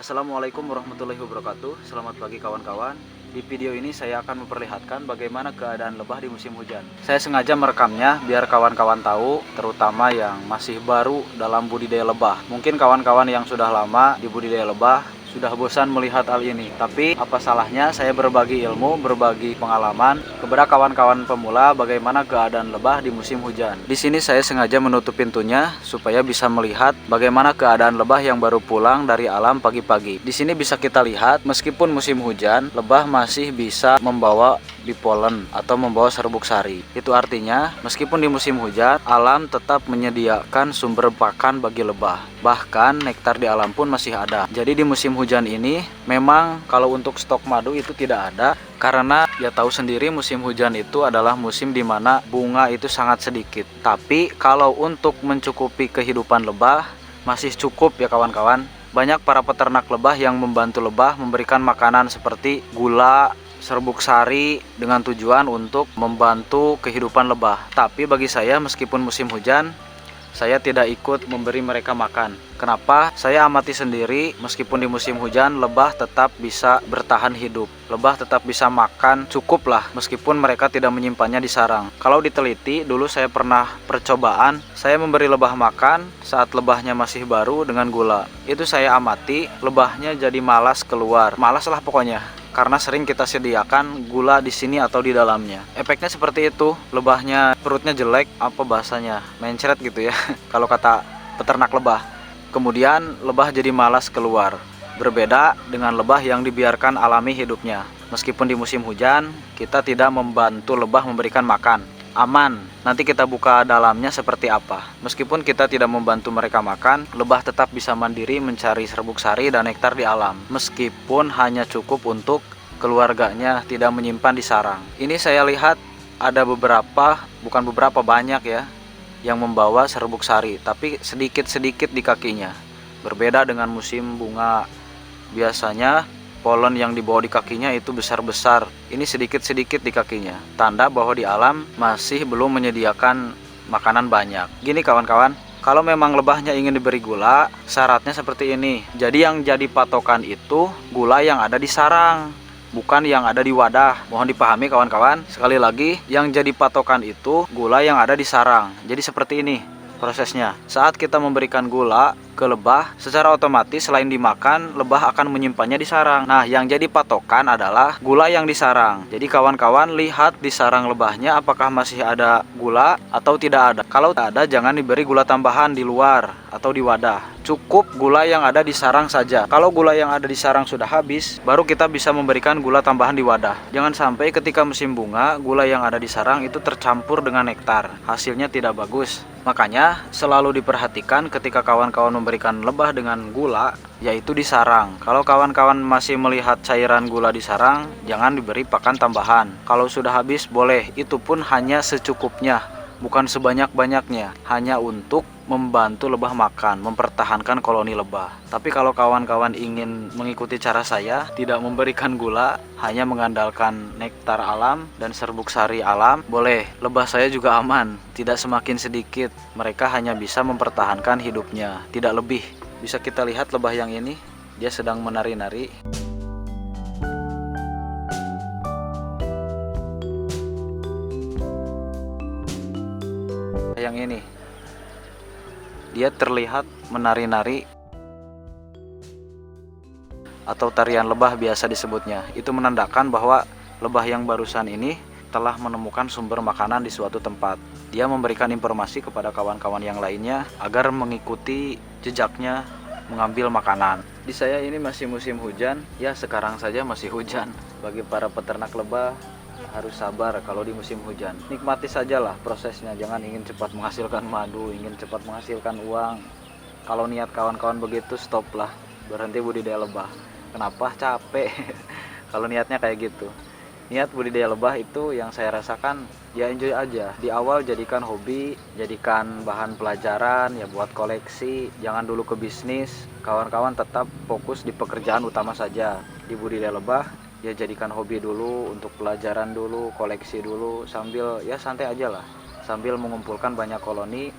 Assalamualaikum warahmatullahi wabarakatuh. Selamat pagi kawan-kawan. Di video ini saya akan memperlihatkan bagaimana keadaan lebah di musim hujan. Saya sengaja merekamnya biar kawan-kawan tahu, terutama yang masih baru dalam budidaya lebah. Mungkin kawan-kawan yang sudah lama di budidaya lebah sudah bosan melihat hal ini. Tapi apa salahnya saya berbagi ilmu, berbagi pengalaman kepada kawan-kawan pemula bagaimana keadaan lebah di musim hujan. Di sini saya sengaja menutup pintunya supaya bisa melihat bagaimana keadaan lebah yang baru pulang dari alam pagi-pagi. Di sini bisa kita lihat meskipun musim hujan, lebah masih bisa membawa bipolen atau membawa serbuk sari. Itu artinya meskipun di musim hujan, alam tetap menyediakan sumber pakan bagi lebah. Bahkan nektar di alam pun masih ada. Jadi di musim hujan ini memang kalau untuk stok madu itu tidak ada, karena ya tahu sendiri musim hujan itu adalah musim dimana bunga itu sangat sedikit. Tapi kalau untuk mencukupi kehidupan lebah masih cukup ya kawan-kawan. Banyak para peternak lebah yang membantu lebah memberikan makanan seperti gula, serbuk sari dengan tujuan untuk membantu kehidupan lebah. Tapi bagi saya meskipun musim hujan, saya tidak ikut memberi mereka makan. Kenapa? Saya amati sendiri, meskipun di musim hujan, lebah tetap bisa bertahan hidup. Lebah tetap bisa makan, cukup lah, meskipun mereka tidak menyimpannya di sarang. Kalau diteliti, dulu saya pernah percobaan, saya memberi lebah makan saat lebahnya masih baru dengan gula. Itu saya amati, lebahnya jadi malas keluar. Malas lah pokoknya, karena sering kita sediakan gula di sini atau di dalamnya. Efeknya seperti itu, lebahnya perutnya jelek, apa bahasanya, mencret gitu ya kalau kata peternak lebah. Kemudian lebah jadi malas keluar. Berbeda dengan lebah yang dibiarkan alami hidupnya. Meskipun di musim hujan, kita tidak membantu lebah memberikan makan. Aman, nanti kita buka dalamnya seperti apa. Meskipun kita tidak membantu mereka makan, lebah tetap bisa mandiri mencari serbuk sari dan nektar di alam. Meskipun hanya cukup untuk keluarganya, tidak menyimpan di sarang. Ini saya lihat ada beberapa, bukan beberapa, banyak ya, yang membawa serbuk sari, tapi sedikit-sedikit di kakinya. Berbeda dengan musim bunga. Biasanya polen yang dibawa di kakinya itu besar-besar. Ini sedikit-sedikit di kakinya. Tanda bahwa di alam masih belum menyediakan makanan banyak. Gini kawan-kawan, kalau memang lebahnya ingin diberi gula, syaratnya seperti ini. Jadi yang jadi patokan itu gula yang ada di sarang, bukan yang ada di wadah. Mohon dipahami kawan-kawan. Sekali lagi, yang jadi patokan itu gula yang ada di sarang. Jadi seperti ini prosesnya. Saat kita memberikan gula ke lebah, secara otomatis selain dimakan, lebah akan menyimpannya di sarang. Nah, yang jadi patokan adalah gula yang di sarang. Jadi kawan-kawan lihat di sarang lebahnya apakah masih ada gula atau tidak ada. Kalau tidak ada, jangan diberi gula tambahan di luar atau di wadah. Cukup gula yang ada di sarang saja. Kalau gula yang ada di sarang sudah habis, baru kita bisa memberikan gula tambahan di wadah. Jangan sampai ketika musim bunga, gula yang ada di sarang itu tercampur dengan nektar. Hasilnya tidak bagus. Makanya selalu diperhatikan ketika kawan-kawan memberikan lebah dengan gula, yaitu di sarang. Kalau kawan-kawan masih melihat cairan gula di sarang, jangan diberi pakan tambahan. Kalau sudah habis boleh, itu pun hanya secukupnya, bukan sebanyak-banyaknya, hanya untuk membantu lebah makan, mempertahankan koloni lebah. Tapi kalau kawan-kawan ingin mengikuti cara saya, tidak memberikan gula, hanya mengandalkan nektar alam dan serbuk sari alam, boleh. Lebah saya juga aman, tidak semakin sedikit. Mereka hanya bisa mempertahankan hidupnya, tidak lebih. Bisa kita lihat lebah yang ini, dia sedang menari-nari. Yang ini, dia terlihat menari-nari atau tarian lebah biasa disebutnya. Itu menandakan bahwa lebah yang barusan ini telah menemukan sumber makanan di suatu tempat. Dia memberikan informasi kepada kawan-kawan yang lainnya agar mengikuti jejaknya mengambil makanan. Di saya ini masih musim hujan, ya sekarang saja masih hujan. Bagi para peternak lebah harus sabar kalau di musim hujan. Nikmati sajalah prosesnya, jangan ingin cepat menghasilkan madu, ingin cepat menghasilkan uang. Kalau niat kawan-kawan begitu, stoplah, berhenti budidaya lebah. Kenapa? Capek. Kalau niatnya kayak gitu. Niat budidaya lebah itu yang saya rasakan, ya enjoy aja. Di awal jadikan hobi, jadikan bahan pelajaran, ya buat koleksi. Jangan dulu ke bisnis. Kawan-kawan tetap fokus di pekerjaan utama saja. Di budidaya lebah, ya jadikan hobi dulu, untuk pelajaran dulu, koleksi dulu, sambil ya santai aja lah, sambil mengumpulkan banyak koloni,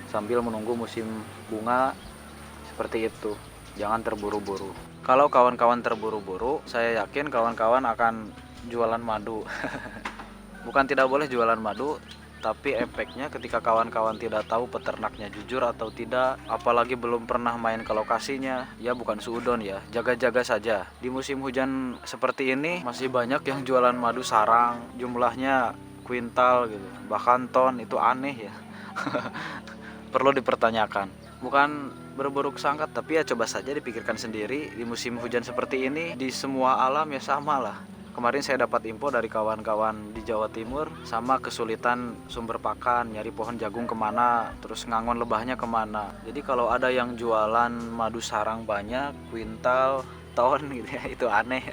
sambil menunggu musim bunga, seperti itu. Jangan terburu-buru. Kalau kawan-kawan terburu-buru, saya yakin kawan-kawan akan jualan madu. Bukan tidak boleh jualan madu, tapi efeknya ketika kawan-kawan tidak tahu peternaknya jujur atau tidak, apalagi belum pernah main ke lokasinya, ya bukan suudon ya, jaga-jaga saja. Di musim hujan seperti ini masih banyak yang jualan madu sarang, jumlahnya kuintal gitu, bahkan ton, itu aneh ya. Perlu dipertanyakan. Bukan berburuk sangka, tapi ya coba saja dipikirkan sendiri, di musim hujan seperti ini di semua alam ya sama lah. Kemarin saya dapat info dari kawan-kawan di Jawa Timur, sama kesulitan sumber pakan, nyari pohon jagung kemana, terus ngangon lebahnya kemana. Jadi kalau ada yang jualan madu sarang banyak, kuintal, ton gitu ya, itu aneh.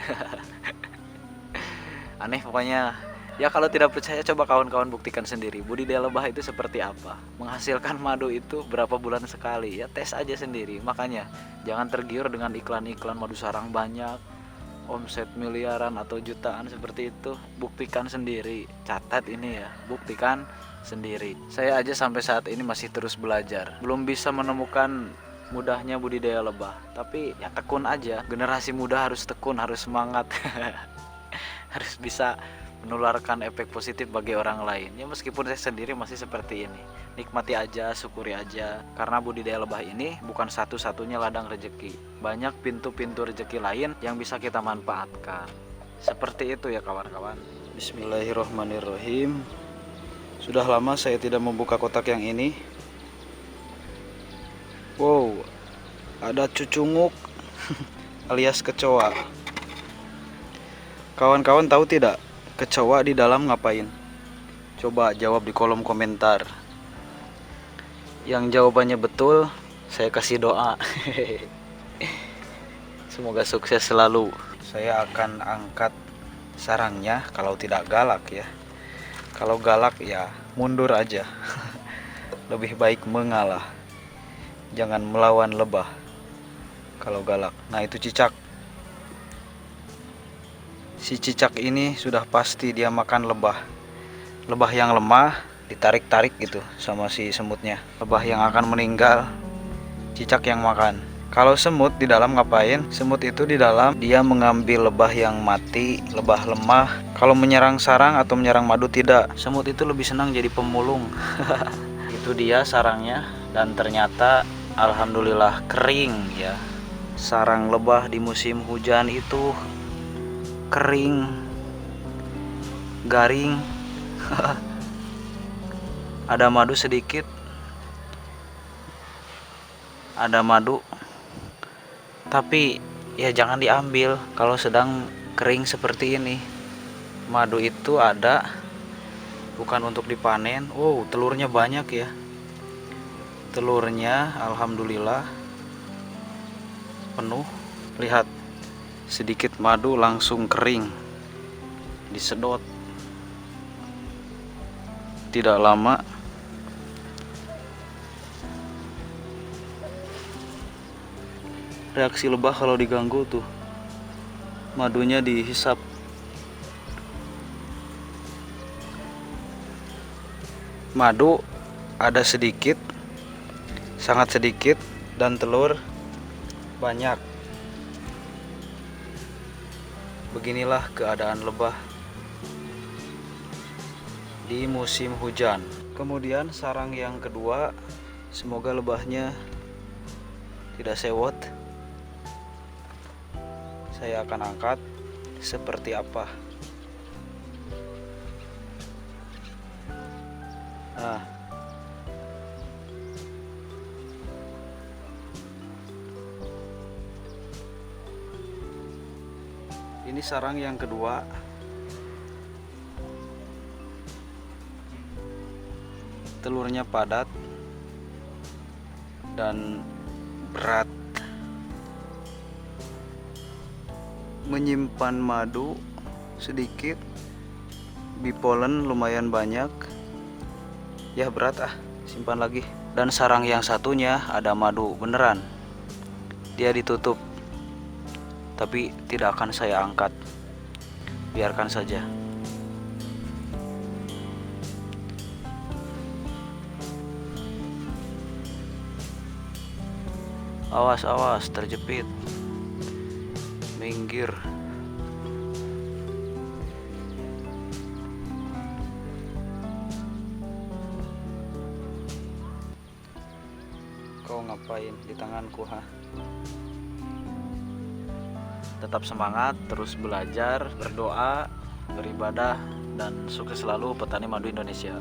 Aneh pokoknya. Ya kalau tidak percaya coba kawan-kawan buktikan sendiri, budidaya lebah itu seperti apa, menghasilkan madu itu berapa bulan sekali, ya tes aja sendiri. Makanya jangan tergiur dengan iklan-iklan madu sarang banyak, omset miliaran atau jutaan seperti itu. Buktikan sendiri, catat ini ya, buktikan sendiri. Saya aja sampai saat ini masih terus belajar, belum bisa menemukan mudahnya budidaya lebah, tapi ya tekun aja. Generasi muda harus tekun, harus semangat. Harus bisa menularkan efek positif bagi orang lain. Ya meskipun saya sendiri masih seperti ini, nikmati aja, syukuri aja, karena budidaya lebah ini bukan satu-satunya ladang rezeki. Banyak pintu-pintu rezeki lain yang bisa kita manfaatkan. Seperti itu ya kawan-kawan. Bismillahirrahmanirrahim. Sudah lama saya tidak membuka kotak yang ini. Wow, ada cucunguk alias kecoa. Kawan-kawan tahu tidak, kecoa di dalam ngapain? Coba jawab di kolom komentar. Yang jawabannya betul, saya kasih doa. Semoga sukses selalu. Saya akan angkat sarangnya kalau tidak galak ya. Kalau galak ya mundur aja. Lebih baik mengalah. Jangan melawan lebah kalau galak. Nah itu cicak. Si cicak ini sudah pasti dia makan lebah. Lebah yang lemah ditarik-tarik gitu sama si semutnya. Lebah yang akan meninggal, cicak yang makan. Kalau semut di dalam ngapain? Semut itu di dalam dia mengambil lebah yang mati, lebah lemah. Kalau menyerang sarang atau menyerang madu tidak. Semut itu lebih senang jadi pemulung. Itu dia sarangnya, dan ternyata alhamdulillah kering ya. Sarang lebah di musim hujan itu kering, garing. Ada madu sedikit, ada madu, tapi ya jangan diambil kalau sedang kering seperti ini. Madu itu ada, bukan untuk dipanen. Oh, telurnya banyak ya. Telurnya alhamdulillah penuh. Lihat, sedikit madu langsung kering, disedot. Tidak lama reaksi lebah kalau diganggu tuh, madunya dihisap. Madu ada sedikit, sangat sedikit, dan telur banyak. Beginilah keadaan lebah di musim hujan. Kemudian sarang yang kedua, semoga lebahnya tidak sewot. Saya akan angkat seperti apa. Nah, ini sarang yang kedua. Telurnya padat dan berat. Menyimpan madu sedikit, bipolen lumayan banyak. Ya berat simpan lagi. Dan sarang yang satunya ada madu beneran. Dia ditutup, tapi tidak akan saya angkat. Biarkan saja. Awas, awas, terjepit. minggir. Kau ngapain di tanganku, ha? Tetap semangat, terus belajar, berdoa, beribadah, dan sukses selalu petani madu Indonesia.